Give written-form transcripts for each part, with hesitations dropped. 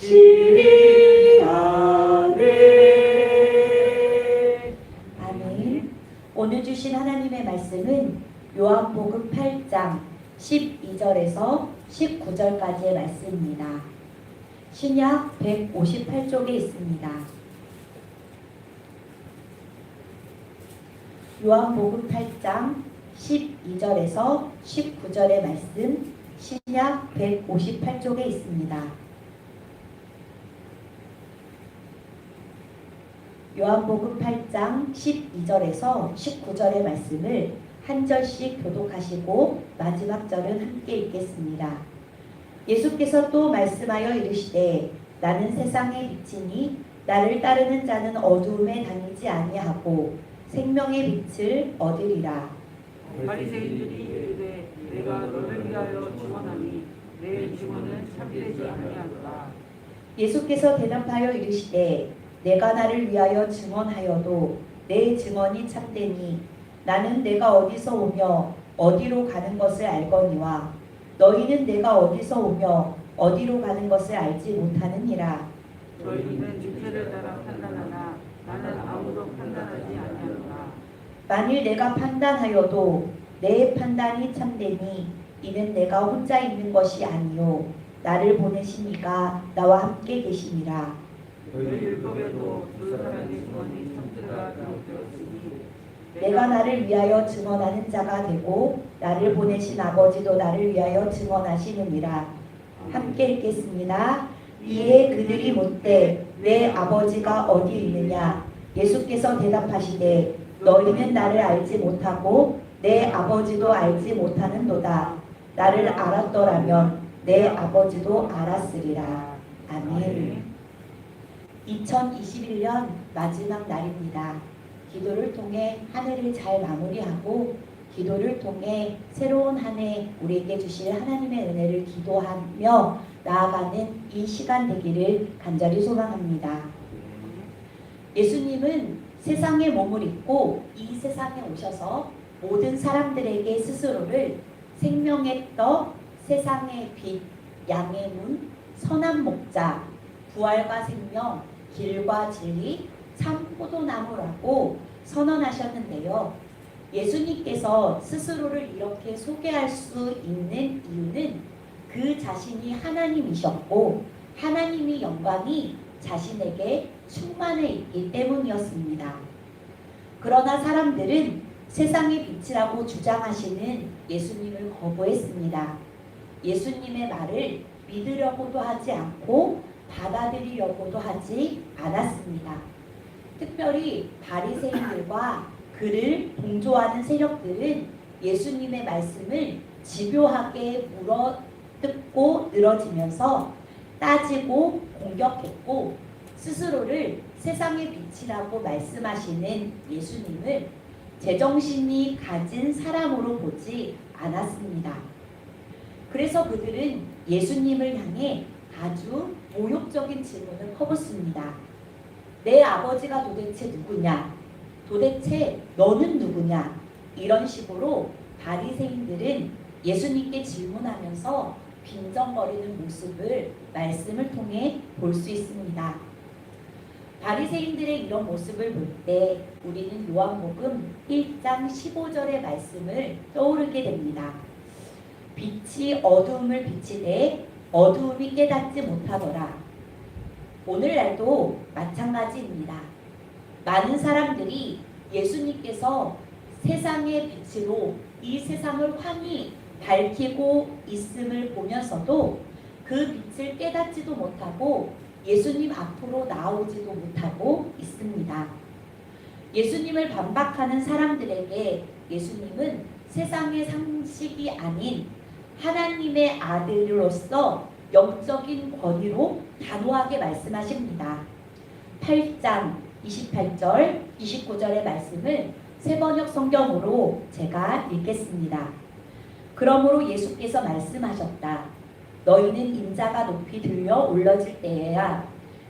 확실히 하네. 아멘. 오늘 주신 하나님의 말씀은 요한복음 8장 12절에서 19절까지의 말씀입니다. 신약 158쪽에 있습니다. 요한복음 8장 12절에서 19절의 말씀, 신약 158쪽에 있습니다. 요한복음 8장 12절에서 19절의 말씀을 한 절씩 교독하시고 마지막 절은 함께 읽겠습니다. 예수께서 또 말씀하여 이르시되 나는 세상의 빛이니 나를 따르는 자는 어두움에 다니지 아니하고 생명의 빛을 얻으리라. 바리새인들이 이르되 내가 너를 위하여 증언하니 내 증언은 참되지 아니하노라. 예수께서 대답하여 이르시되 내가 나를 위하여 증언하여도 내 증언이 참되니 나는 내가 어디서 오며 어디로 가는 것을 알거니와 너희는 내가 어디서 오며 어디로 가는 것을 알지 못하느니라. 너희는 육체를 따라 판단하나 나는 아무도 판단하지 아니하노라. 만일 내가 판단하여도 내 판단이 참되니 이는 내가 혼자 있는 것이 아니요 나를 보내신 이가 나와 함께 계시니라. 너희 율법에도 두 사람의 증언이 참되라 기록되었으니 내가 나를 위하여 증언하는 자가 되고 나를 보내신 아버지도 나를 위하여 증언하시느니라. 함께 읽겠습니다. 이에 그들이 묻되 내 아버지가 어디 있느냐? 예수께서 대답하시되 너희는 나를 알지 못하고 내 아버지도 알지 못하는도다. 나를 알았더라면 내 아버지도 알았으리라. 아멘. 2021년 마지막 날입니다. 기도를 통해 한 해를 잘 마무리하고 기도를 통해 새로운 한 해 우리에게 주실 하나님의 은혜를 기도하며 나아가는 이 시간 되기를 간절히 소망합니다. 예수님은 세상의 몸을 입고 이 세상에 오셔서 모든 사람들에게 스스로를 생명의 떡, 세상의 빛, 양의 문, 선한 목자, 부활과 생명, 길과 진리, 참 포도나무라고 선언하셨는데요. 예수님께서 스스로를 이렇게 소개할 수 있는 이유는 그 자신이 하나님이셨고 하나님의 영광이 자신에게 충만해 있기 때문이었습니다. 그러나 사람들은 세상의 빛이라고 주장하시는 예수님을 거부했습니다. 예수님의 말을 믿으려고도 하지 않고 받아들이려고도 하지 않았습니다. 특별히 바리새인들과 그를 동조하는 세력들은 예수님의 말씀을 집요하게 물어뜯고 늘어지면서 따지고 공격했고 스스로를 세상의 빛이라고 말씀하시는 예수님을 제정신이 가진 사람으로 보지 않았습니다. 그래서 그들은 예수님을 향해 아주 모욕적인 질문을 퍼붓습니다. 내 아버지가 도대체 누구냐? 도대체 너는 누구냐? 이런 식으로 바리새인들은 예수님께 질문하면서 빈정거리는 모습을 말씀을 통해 볼 수 있습니다. 바리새인들의 이런 모습을 볼 때 우리는 요한복음 1장 15절의 말씀을 떠오르게 됩니다. 빛이 어두움을 비치되 어두움이 깨닫지 못하더라. 오늘날도 마찬가지입니다. 많은 사람들이 예수님께서 세상의 빛으로 이 세상을 환히 밝히고 있음을 보면서도 그 빛을 깨닫지도 못하고 예수님 앞으로 나오지도 못하고 있습니다. 예수님을 반박하는 사람들에게 예수님은 세상의 상식이 아닌 하나님의 아들로서 영적인 권위로 단호하게 말씀하십니다. 8장 28절, 29절의 말씀을 새번역 성경으로 제가 읽겠습니다. 그러므로 예수께서 말씀하셨다. 너희는 인자가 높이 들려 올려질 때에야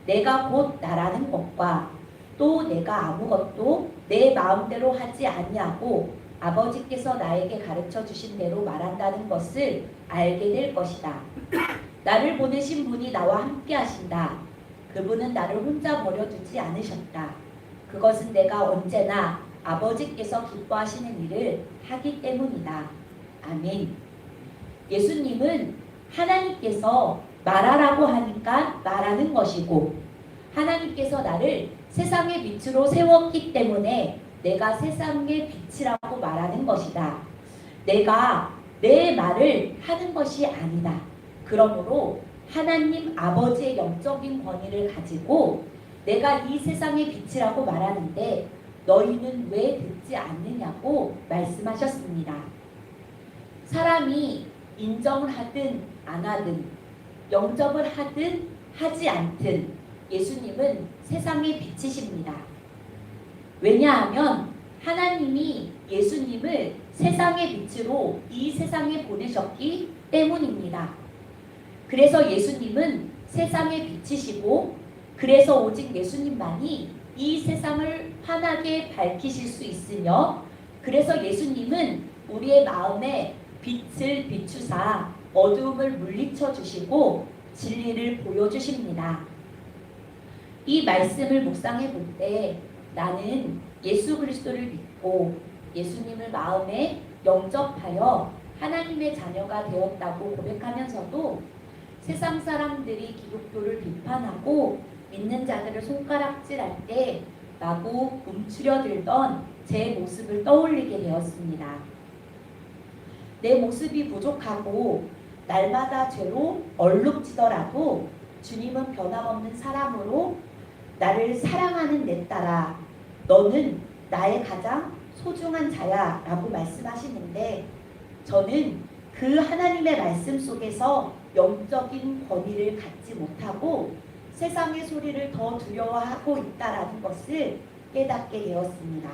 내가 곧 나라는 것과 또 내가 아무것도 내 마음대로 하지 아니하고 아버지께서 나에게 가르쳐 주신 대로 말한다는 것을 알게 될 것이다. 나를 보내신 분이 나와 함께 하신다. 그분은 나를 혼자 버려두지 않으셨다. 그것은 내가 언제나 아버지께서 기뻐하시는 일을 하기 때문이다. 아멘. 예수님은 하나님께서 말하라고 하니까 말하는 것이고, 하나님께서 나를 세상의 빛으로 세웠기 때문에 내가 세상의 빛이라고 말하는 것이다. 내가 내 말을 하는 것이 아니다. 그러므로 하나님 아버지의 영적인 권위를 가지고 내가 이 세상의 빛이라고 말하는데 너희는 왜 듣지 않느냐고 말씀하셨습니다. 사람이 인정을 하든 안 하든, 영접을 하든 하지 않든 예수님은 세상의 빛이십니다. 왜냐하면 하나님이 예수님을 세상의 빛으로 이 세상에 보내셨기 때문입니다. 그래서 예수님은 세상의 빛이시고, 그래서 오직 예수님만이 이 세상을 환하게 밝히실 수 있으며, 그래서 예수님은 우리의 마음에 빛을 비추사 어두움을 물리쳐 주시고 진리를 보여주십니다. 이 말씀을 묵상해 볼 때 나는 예수 그리스도를 믿고 예수님을 마음에 영접하여 하나님의 자녀가 되었다고 고백하면서도 세상 사람들이 기독교를 비판하고 믿는 자들을 손가락질할 때 마구 움츠려들던 제 모습을 떠올리게 되었습니다. 내 모습이 부족하고 날마다 죄로 얼룩지더라도 주님은 변함없는 사람으로 나를 사랑하는 내 딸아, 너는 나의 가장 소중한 자야 라고 말씀하시는데, 저는 그 하나님의 말씀 속에서 영적인 권위를 갖지 못하고 세상의 소리를 더 두려워하고 있다라는 것을 깨닫게 되었습니다.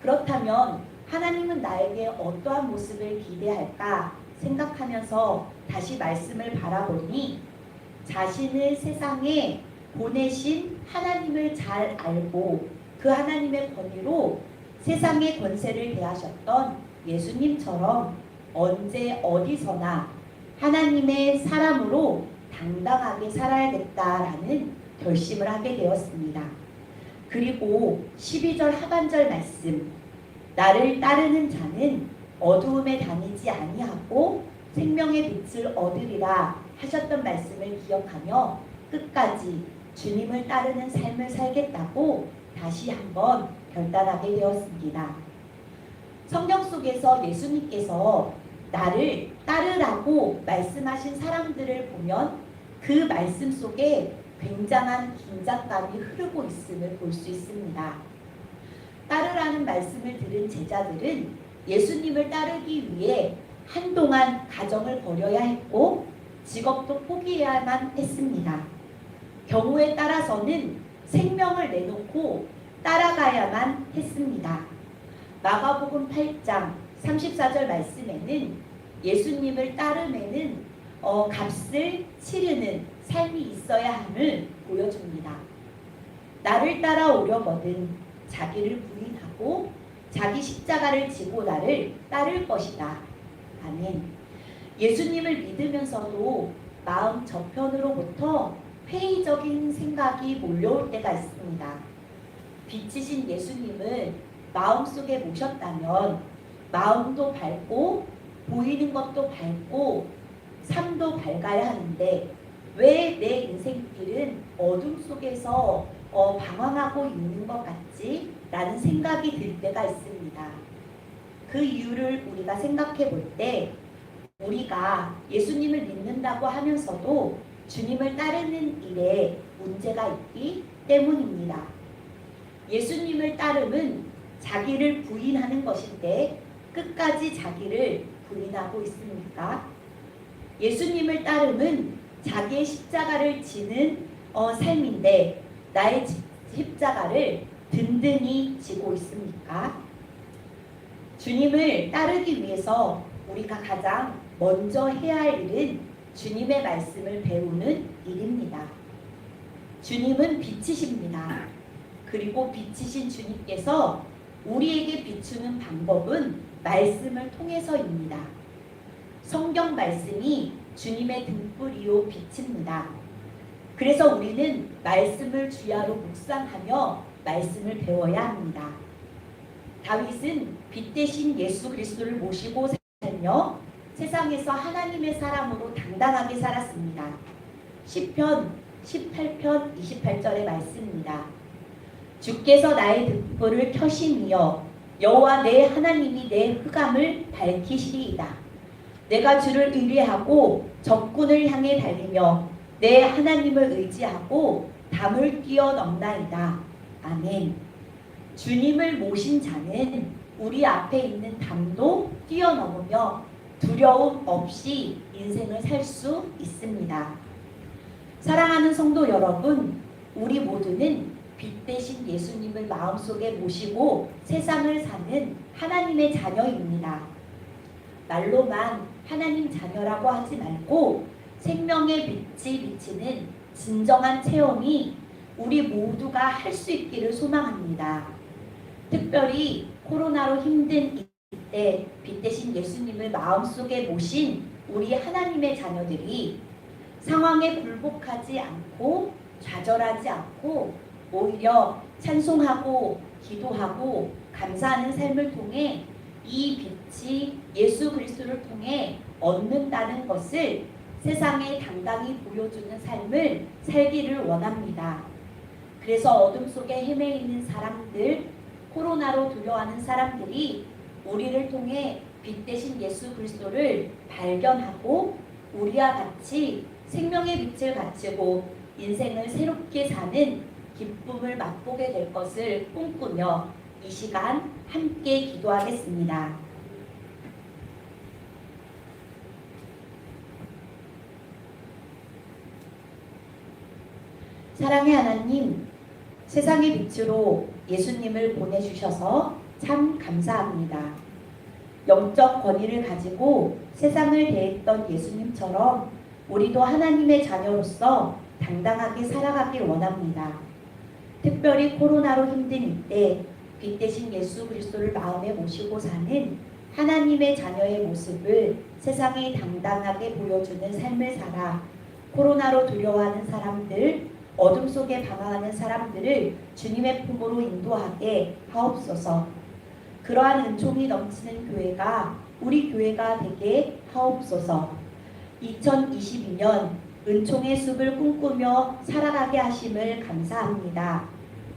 그렇다면 하나님은 나에게 어떠한 모습을 기대할까 생각하면서 다시 말씀을 바라보니 자신을 세상에 보내신 하나님을 잘 알고 그 하나님의 권위로 세상의 권세를 대하셨던 예수님처럼 언제 어디서나 하나님의 사람으로 당당하게 살아야겠다라는 결심을 하게 되었습니다. 그리고 12절 하반절 말씀, 나를 따르는 자는 어두움에 다니지 아니하고 생명의 빛을 얻으리라 하셨던 말씀을 기억하며 끝까지 주님을 따르는 삶을 살겠다고 다시 한번 결단하게 되었습니다. 성경 속에서 예수님께서 나를 따르라고 말씀하신 사람들을 보면 그 말씀 속에 굉장한 긴장감이 흐르고 있음을 볼 수 있습니다. 따르라는 말씀을 들은 제자들은 예수님을 따르기 위해 한동안 가정을 버려야 했고 직업도 포기해야만 했습니다. 경우에 따라서는 생명을 내놓고 따라가야만 했습니다. 마가복음 8장 34절 말씀에는 예수님을 따르면은 값을 치르는 삶이 있어야 함을 보여줍니다. 나를 따라오려거든 자기를 부인하고 자기 십자가를 지고 나를 따를 것이다. 아멘. 예수님을 믿으면서도 마음 저편으로부터 회의적인 생각이 몰려올 때가 있습니다. 빛이신 예수님을 마음속에 모셨다면 마음도 밝고 보이는 것도 밝고 삶도 밝아야 하는데 왜 내 인생길은 어둠 속에서 방황하고 있는 것 같지? 라는 생각이 들 때가 있습니다. 그 이유를 우리가 생각해 볼 때 우리가 예수님을 믿는다고 하면서도 주님을 따르는 일에 문제가 있기 때문입니다. 예수님을 따름은 자기를 부인하는 것인데 끝까지 자기를 부인하고 있습니까? 예수님을 따름은 자기의 십자가를 지는 삶인데 나의 십자가를 든든히 지고 있습니까? 주님을 따르기 위해서 우리가 가장 먼저 해야 할 일은 주님의 말씀을 배우는 일입니다. 주님은 빛이십니다. 그리고 빛이신 주님께서 우리에게 비추는 방법은 말씀을 통해서입니다. 성경 말씀이 주님의 등불이요 빛입니다. 그래서 우리는 말씀을 주야로 묵상하며 말씀을 배워야 합니다. 다윗은 빛 대신 예수 그리스도를 모시고 살며 세상에서 하나님의 사람으로 당당하게 살았습니다. 시편 18편 28절의 말씀입니다. 주께서 나의 등불을 켜심이여 여호와 내 하나님이 내 흑암을 밝히시리이다. 내가 주를 의뢰하고 적군을 향해 달리며 내 하나님을 의지하고 담을 뛰어넘나이다. 아멘. 주님을 모신 자는 우리 앞에 있는 담도 뛰어넘으며 두려움 없이 인생을 살 수 있습니다. 사랑하는 성도 여러분, 우리 모두는 빛 대신 예수님을 마음속에 모시고 세상을 사는 하나님의 자녀입니다. 말로만 하나님 자녀라고 하지 말고 생명의 빛이 비치는 진정한 체험이 우리 모두가 할 수 있기를 소망합니다. 특별히 코로나로 힘든 이때 빛 대신 예수님을 마음속에 모신 우리 하나님의 자녀들이 상황에 굴복하지 않고 좌절하지 않고 오히려 찬송하고 기도하고 감사하는 삶을 통해 이 빛이 예수 그리스도를 통해 얻는다는 것을 세상에 당당히 보여주는 삶을 살기를 원합니다. 그래서 어둠 속에 헤매이는 사람들, 코로나로 두려워하는 사람들이 우리를 통해 빛 대신 예수 그리스도를 발견하고 우리와 같이 생명의 빛을 갖추고 인생을 새롭게 사는 기쁨을 맛보게 될 것을 꿈꾸며 이 시간 함께 기도하겠습니다. 사랑의 하나님, 세상의 빛으로 예수님을 보내주셔서 참 감사합니다. 영적 권위를 가지고 세상을 대했던 예수님처럼 우리도 하나님의 자녀로서 당당하게 살아가길 원합니다. 특별히 코로나로 힘든 이때 빛 대신 예수 그리스도를 마음에 모시고 사는 하나님의 자녀의 모습을 세상에 당당하게 보여주는 삶을 살아 코로나로 두려워하는 사람들, 어둠 속에 방황하는 사람들을 주님의 품으로 인도하게 하옵소서. 그러한 은총이 넘치는 교회가 우리 교회가 되게 하옵소서. 2022년 은총의 숲을 꿈꾸며 살아가게 하심을 감사합니다.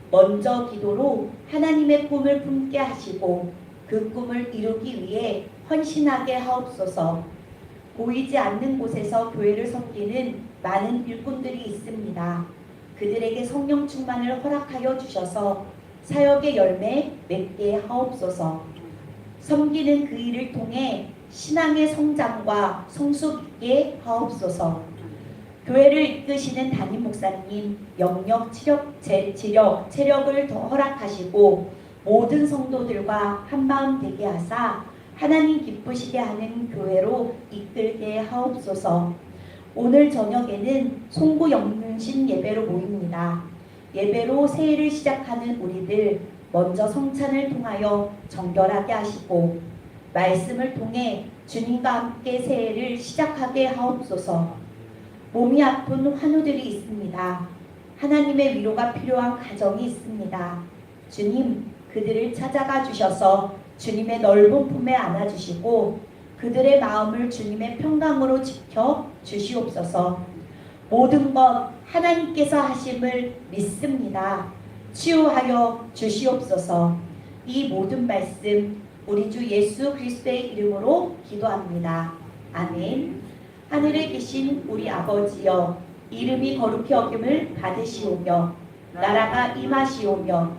먼저 기도로 하나님의 꿈을 품게 하시고 그 꿈을 이루기 위해 헌신하게 하옵소서. 보이지 않는 곳에서 교회를 섬기는 많은 일꾼들이 있습니다. 그들에게 성령 충만을 허락하여 주셔서 사역의 열매 맺게 하옵소서. 섬기는 그 일을 통해 신앙의 성장과 성숙 있게 하옵소서. 교회를 이끄시는 담임 목사님 영역, 체력을 더 허락하시고 모든 성도들과 한마음 되게 하사 하나님 기쁘시게 하는 교회로 이끌게 하옵소서. 오늘 저녁에는 송구 영신 예배로 모입니다. 예배로 새해를 시작하는 우리들 먼저 성찬을 통하여 정결하게 하시고 말씀을 통해 주님과 함께 새해를 시작하게 하옵소서. 몸이 아픈 환우들이 있습니다. 하나님의 위로가 필요한 가정이 있습니다. 주님, 그들을 찾아가 주셔서 주님의 넓은 품에 안아주시고 그들의 마음을 주님의 평강으로 지켜 주시옵소서. 모든 것 하나님께서 하심을 믿습니다. 치유하여 주시옵소서. 이 모든 말씀 우리 주 예수 그리스도의 이름으로 기도합니다. 아멘. 하늘에 계신 우리 아버지여, 이름이 거룩히 여김을 받으시오며 나라가 임하시오며